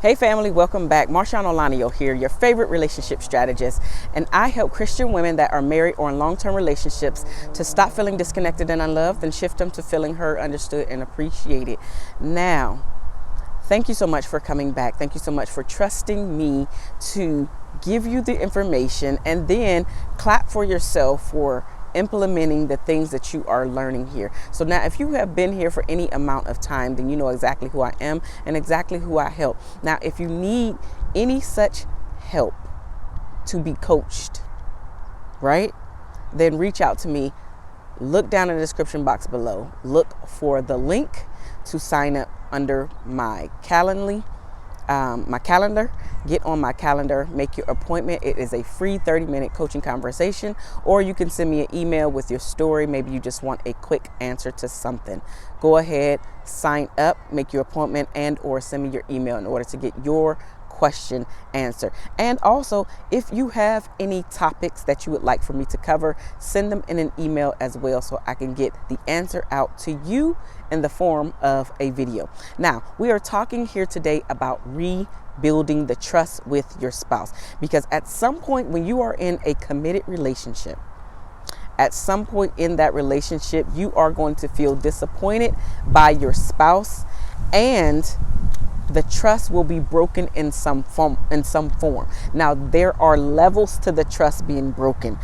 Hey family, welcome back. MarshaunO here, your favorite relationship strategist, and I help Christian women that are married or in long-term relationships to stop feeling disconnected and unloved and shift them to feeling heard, understood, and appreciated. Now, thank you so much for coming back. Thank you so much for trusting me to give you the information and then clap for yourself for implementing the things that you are learning here. So now if you have been here for any amount of time, then you know exactly who I am and exactly who I help. Now, if you need any such help to be coached, right, then reach out to me. Look down in the description box below. Look for the link to sign up under my calendar. Get on my calendar, make your appointment. It is a free 30-minute coaching conversation, or you can send me an email with your story. Maybe you just want a quick answer to something. Go ahead, sign up, make your appointment, and or send me your email in order to get your question answered. And also, if you have any topics that you would like for me to cover, send them in an email as well so I can get the answer out to you in the form of a video. Now, we are talking here today about rebuilding the trust with your spouse, because at some point when you are in a committed relationship, at some point in that relationship, you are going to feel disappointed by your spouse, and the trust will be broken in some form. Now, there are levels to the trust being broken,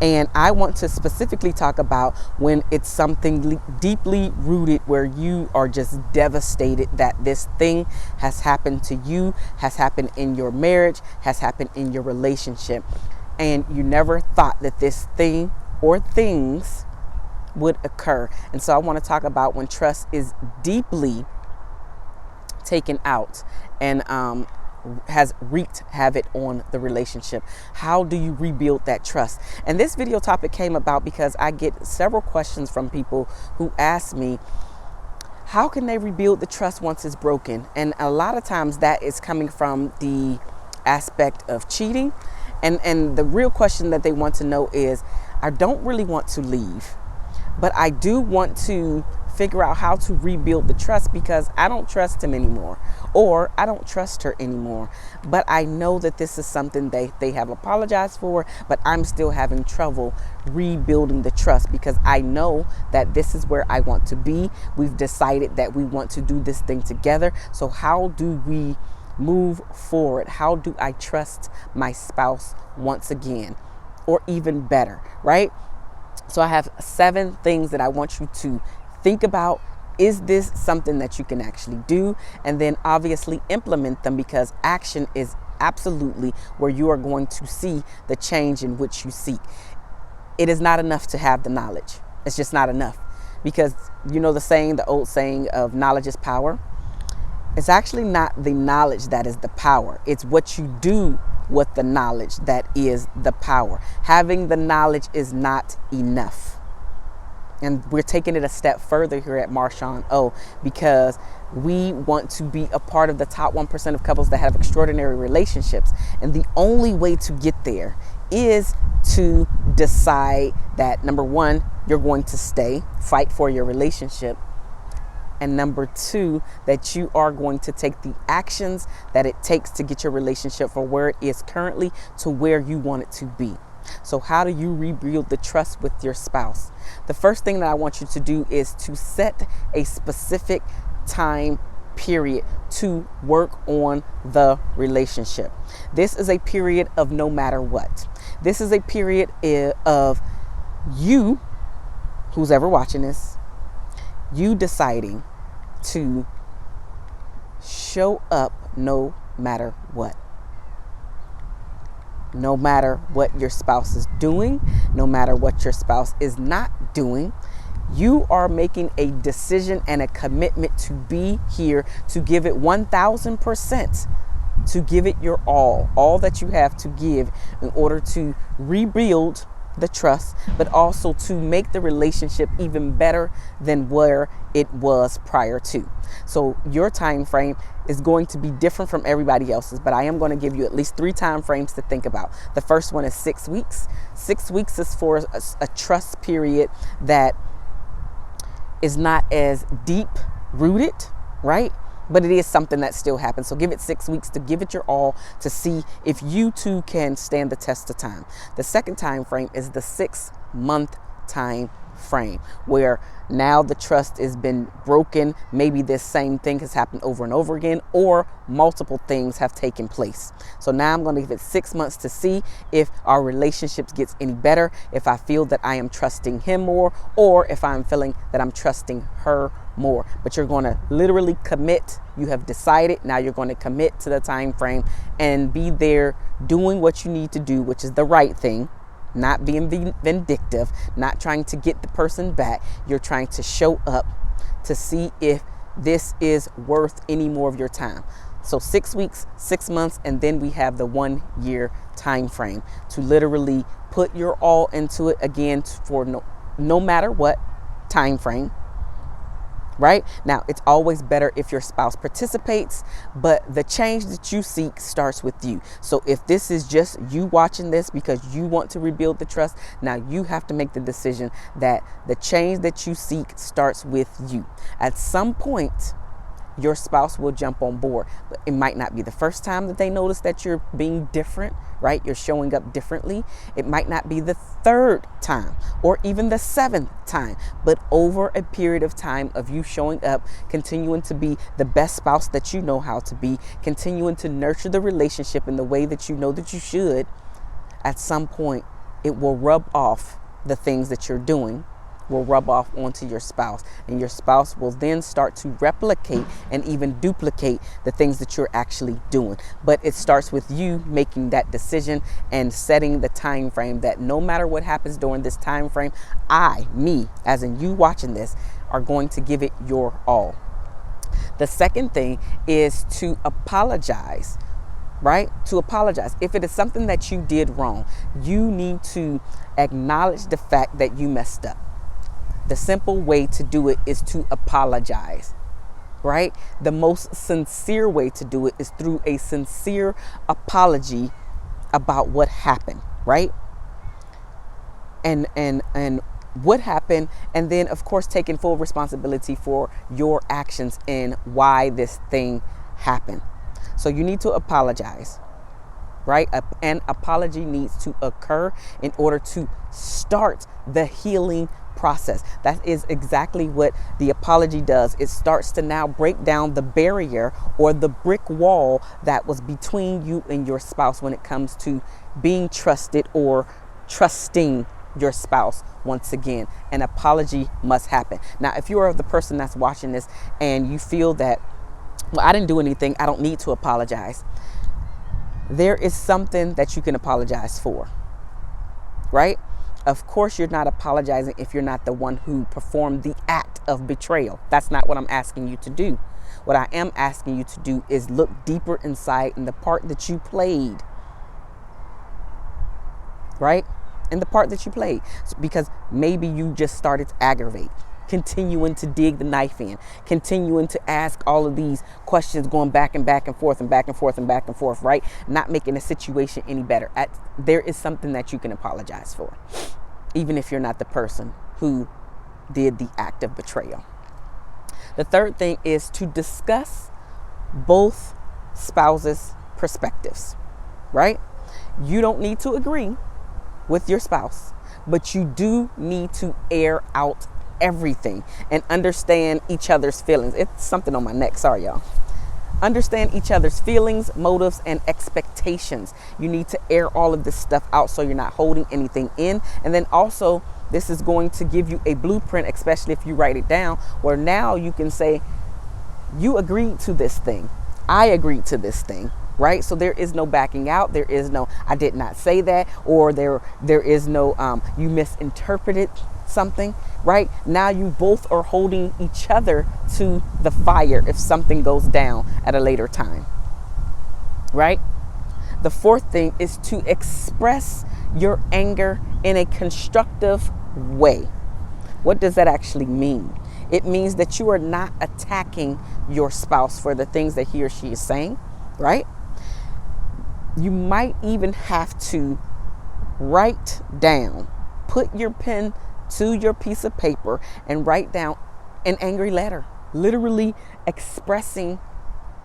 and I want to specifically talk about when it's something deeply rooted where you are just devastated that this thing has happened to you, has happened in your marriage, has happened in your relationship, and you never thought that this thing or things would occur. And so I want to talk about when trust is deeply taken out and has wreaked havoc on the relationship. How do you rebuild that trust? And this video topic came about because I get several questions from people who ask me, how can they rebuild the trust once it's broken? And a lot of times that is coming from the aspect of cheating. And the real question that they want to know is, I don't really want to leave, but I do want to figure out how to rebuild the trust because I don't trust him anymore, or I don't trust her anymore. But I know that this is something they have apologized for, but I'm still having trouble rebuilding the trust because I know that this is where I want to be. We've decided that we want to do this thing together. So how do we move forward? How do I trust my spouse once again, or even better, right? So I have 7 things that I want you to think about. Is this something that you can actually do? And then obviously implement them, because action is absolutely where you are going to see the change in which you seek. It is not enough to have the knowledge. It's just not enough, because you know the old saying of knowledge is power. It's actually not the knowledge that is the power. It's what you do with the knowledge that is the power. Having the knowledge is not enough. And we're taking it a step further here at MarshaunO because we want to be a part of the top 1% of couples that have extraordinary relationships. And the only way to get there is to decide that, number 1, you're going to stay, fight for your relationship. And number 2, that you are going to take the actions that it takes to get your relationship from where it is currently to where you want it to be. So how do you rebuild the trust with your spouse? The first thing that I want you to do is to set a specific time period to work on the relationship. This is a period of no matter what. This is a period of you, who's ever watching this, you deciding to show up no matter what. No matter what your spouse is doing, no matter what your spouse is not doing, you are making a decision and a commitment to be here, to give it 1,000%, to give it your all that you have to give in order to rebuild the trust, but also to make the relationship even better than where it was prior to. So your time frame is going to be different from everybody else's, but I am going to give you at least 3 time frames to think about. The first one is 6 weeks. 6 weeks is for a trust period that is not as deep rooted, right? But it is something that still happens. So give it 6 weeks to give it your all to see if you too can stand the test of time. The second time frame is the 6-month time frame, where now the trust has been broken. Maybe this same thing has happened over and over again, or multiple things have taken place. So now I'm going to give it 6 months to see if our relationships gets any better, if I feel that I am trusting him more, or if I'm feeling that I'm trusting her more. But you're going to literally commit. You have decided. Now you're going to commit to the time frame and be there doing what you need to do, which is the right thing. Not being vindictive, not trying to get the person back. You're trying to show up to see if this is worth any more of your time. So 6 weeks, 6 months, and then we have the 1 year time frame to literally put your all into it again for no matter what time frame. Right? Now, it's always better if your spouse participates, but the change that you seek starts with you. So if this is just you watching this because you want to rebuild the trust, now you have to make the decision that the change that you seek starts with you. At some point, your spouse will jump on board, but it might not be the first time that they notice that you're being different, right? You're showing up differently. It might not be the 3rd time or even the 7th time, but over a period of time of you showing up, continuing to be the best spouse that you know how to be, continuing to nurture the relationship in the way that you know that you should, at some point it will rub off. The things that you're doing will rub off onto your spouse, and your spouse will then start to replicate and even duplicate the things that you're actually doing. But it starts with you making that decision and setting the time frame that no matter what happens during this time frame, me, as in you watching this, are going to give it your all. The second thing is to apologize. Right? To apologize. If it is something that you did wrong, you need to acknowledge the fact that you messed up. The simple way to do it is to apologize, right? The most sincere way to do it is through a sincere apology about what happened, right? And what happened, and then of course taking full responsibility for your actions and why this thing happened. So you need to apologize, right? An apology needs to occur in order to start the healing process. That is exactly what the apology does. It starts to now break down the barrier or the brick wall that was between you and your spouse when it comes to being trusted or trusting your spouse. Once again, an apology must happen. Now, if you are the person that's watching this and you feel that, well, I didn't do anything, I don't need to apologize, there is something that you can apologize for, right? Of course, you're not apologizing if you're not the one who performed the act of betrayal. That's not what I'm asking you to do. What I am asking you to do is look deeper inside in the part that you played, right? In the part that you played. Because maybe you just started to aggravate, continuing to dig the knife in, continuing to ask all of these questions, going back and back and forth and back and forth and back and forth, right? Not making the situation any better. There is something that you can apologize for, even if you're not the person who did the act of betrayal. The third thing is to discuss both spouses' perspectives, right? You don't need to agree with your spouse, but you do need to air out everything and understand each other's feelings. It's something on my neck. Sorry, y'all. Understand each other's feelings, motives, and expectations. You need to air all of this stuff out so you're not holding anything in. And then also, this is going to give you a blueprint, especially if you write it down, where now you can say, you agreed to this thing. I agreed to this thing. Right? So there is no backing out. There is no, I did not say that, or there is no, you misinterpreted something, right? Now you both are holding each other to the fire if something goes down at a later time, right? The fourth thing is to express your anger in a constructive way. What does that actually mean? It means that you are not attacking your spouse for the things that he or she is saying, right? You might even have to write down, put your pen to your piece of paper and write down an angry letter, literally expressing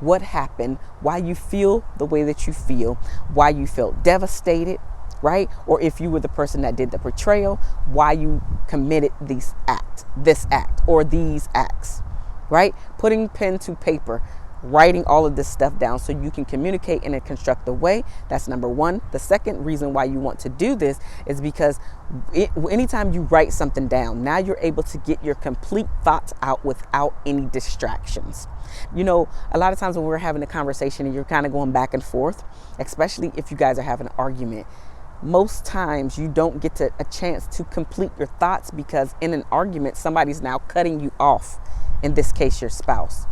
what happened, why you feel the way that you feel, why you felt devastated, right? Or if you were the person that did the betrayal, why you committed this act, or these acts, right? Putting pen to paper, writing all of this stuff down so you can communicate in a constructive way. That's number one. The second reason why you want to do this is because anytime you write something down, now you're able to get your complete thoughts out without any distractions. You know, a lot of times when we're having a conversation and you're kind of going back and forth, especially if you guys are having an argument, most times you don't get a chance to complete your thoughts because in an argument, somebody's now cutting you off. In this case, your spouse,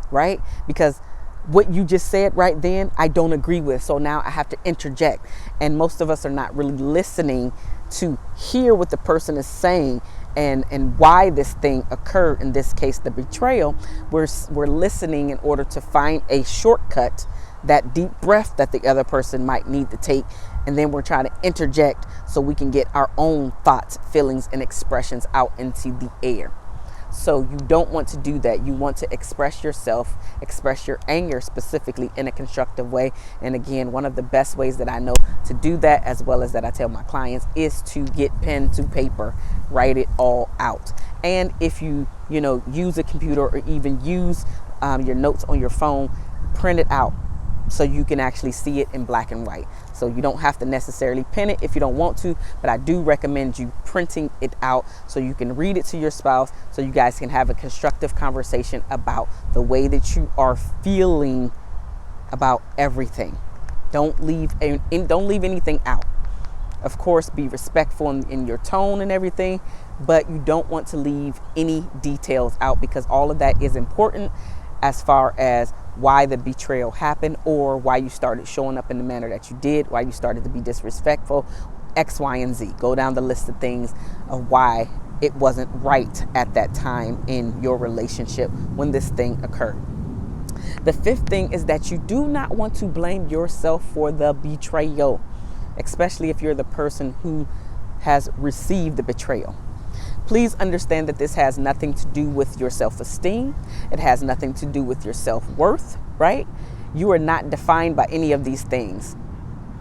right? Because what you just said right then, I don't agree with. So now I have to interject. And most of us are not really listening to hear what the person is saying and why this thing occurred. In this case, the betrayal. We're listening in order to find a shortcut, that deep breath that the other person might need to take. And then we're trying to interject so we can get our own thoughts, feelings, and expressions out into the air. So you don't want to do that. You want to express yourself, express your anger specifically in a constructive way. And again, one of the best ways that I know to do that, as well as that I tell my clients, is to get pen to paper, write it all out. And if you use a computer or even use your notes on your phone, print it out so you can actually see it in black and white. So you don't have to necessarily pen it if you don't want to, but I do recommend you printing it out so you can read it to your spouse, so you guys can have a constructive conversation about the way that you are feeling about everything. Don't leave anything out. Of course, be respectful in your tone and everything, but you don't want to leave any details out, because all of that is important as far as why the betrayal happened, or why you started showing up in the manner that you did, why you started to be disrespectful, X, Y, and Z. Go down the list of things of why it wasn't right at that time in your relationship when this thing occurred. The fifth thing is that you do not want to blame yourself for the betrayal, especially if you're the person who has received the betrayal. Please understand that this has nothing to do with your self-esteem. It has nothing to do with your self-worth, right? You are not defined by any of these things,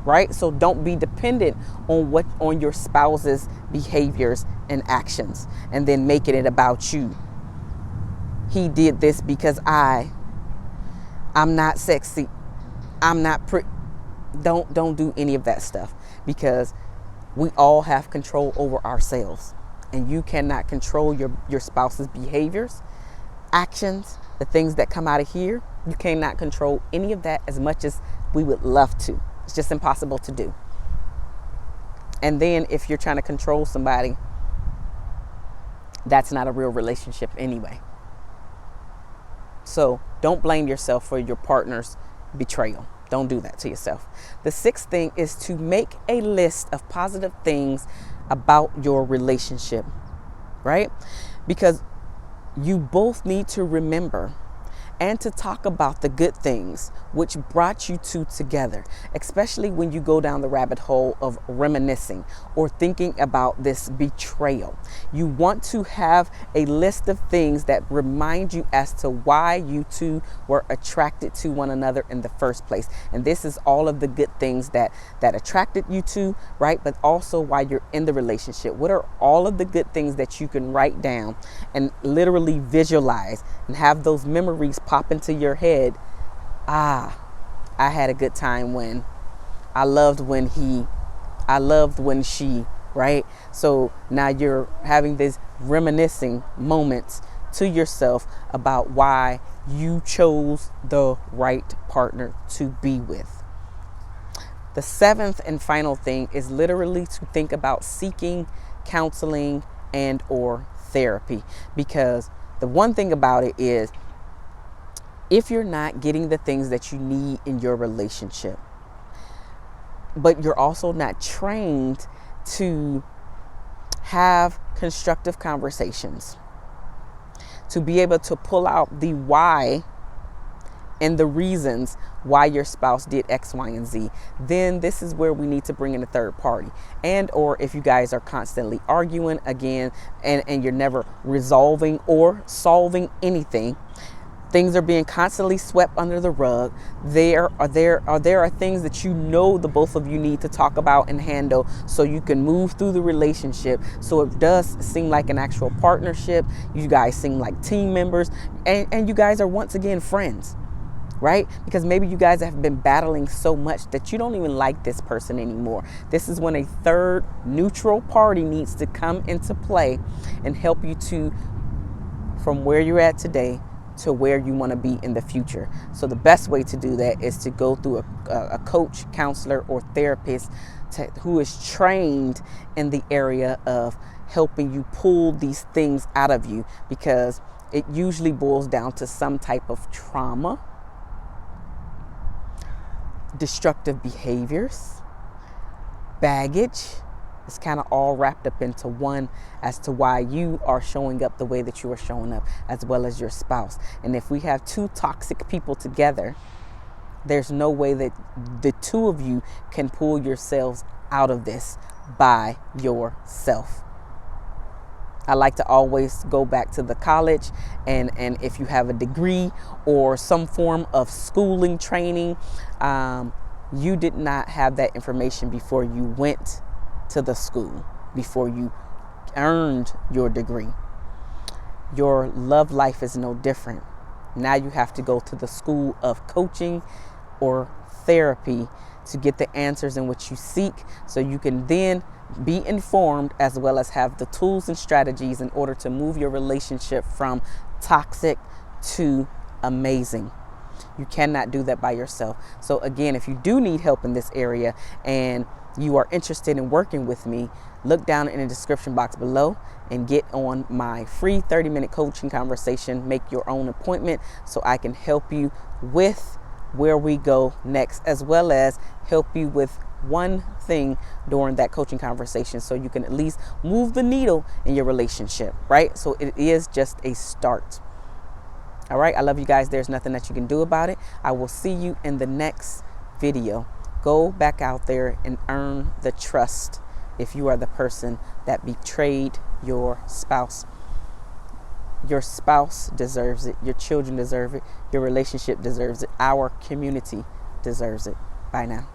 right? So don't be dependent on your spouse's behaviors and actions and then making it about you. He did this because I'm not sexy. I'm not pretty. Don't do any of that stuff, because we all have control over ourselves. And you cannot control your spouse's behaviors, actions, the things that come out of here. You cannot control any of that as much as we would love to. It's just impossible to do. And then if you're trying to control somebody, that's not a real relationship anyway. So don't blame yourself for your partner's betrayal. Don't do that to yourself. The sixth thing is to make a list of positive things about your relationship, right? Because you both need to remember and to talk about the good things which brought you two together, especially when you go down the rabbit hole of reminiscing or thinking about this betrayal. You want to have a list of things that remind you as to why you two were attracted to one another in the first place. And this is all of the good things that attracted you two, right? But also why you're in the relationship. What are all of the good things that you can write down and literally visualize and have those memories pop into your head? I had a good time when I loved when she, right? So now you're having these reminiscing moments to yourself about why you chose the right partner to be with. The seventh and final thing is literally to think about seeking counseling and or therapy, because the one thing about it is, if you're not getting the things that you need in your relationship, but you're also not trained to have constructive conversations, to be able to pull out the why and the reasons why your spouse did X, Y, and Z, then this is where we need to bring in a third party. And or if you guys are constantly arguing again and you're never resolving or solving anything, Things are being constantly swept under the rug. There are things that you know the both of you need to talk about and handle so you can move through the relationship. So it does seem like an actual partnership. You guys seem like team members, and you guys are once again friends, right? Because maybe you guys have been battling so much that you don't even like this person anymore. This is when a third neutral party needs to come into play and help you to, from where you're at today, to where you want to be in the future. So the best way to do that is to go through a coach, counselor, or therapist who is trained in the area of helping you pull these things out of you, because it usually boils down to some type of trauma, destructive behaviors, baggage. It's kind of all wrapped up into one as to why you are showing up the way that you are showing up, as well as your spouse. And if we have two toxic people together, there's no way that the two of you can pull yourselves out of this by yourself. I like to always go back to the college, and if you have a degree or some form of schooling, training, you did not have that information before you went to the school, before you earned your degree. Your love life is no different. Now you have to go to the school of coaching or therapy to get the answers in which you seek, so you can then be informed as well as have the tools and strategies in order to move your relationship from toxic to amazing. You cannot do that by yourself. So again, if you do need help in this area and you are interested in working with me, look down in the description box below and get on my free 30-minute coaching conversation. Make your own appointment so I can help you with where we go next, as well as help you with one thing during that coaching conversation so you can at least move the needle in your relationship, right? So it is just a start. All right, I love you guys. There's nothing that you can do about it. I will see you in the next video. Go back out there and earn the trust if you are the person that betrayed your spouse. Your spouse deserves it. Your children deserve it. Your relationship deserves it. Our community deserves it. Bye now.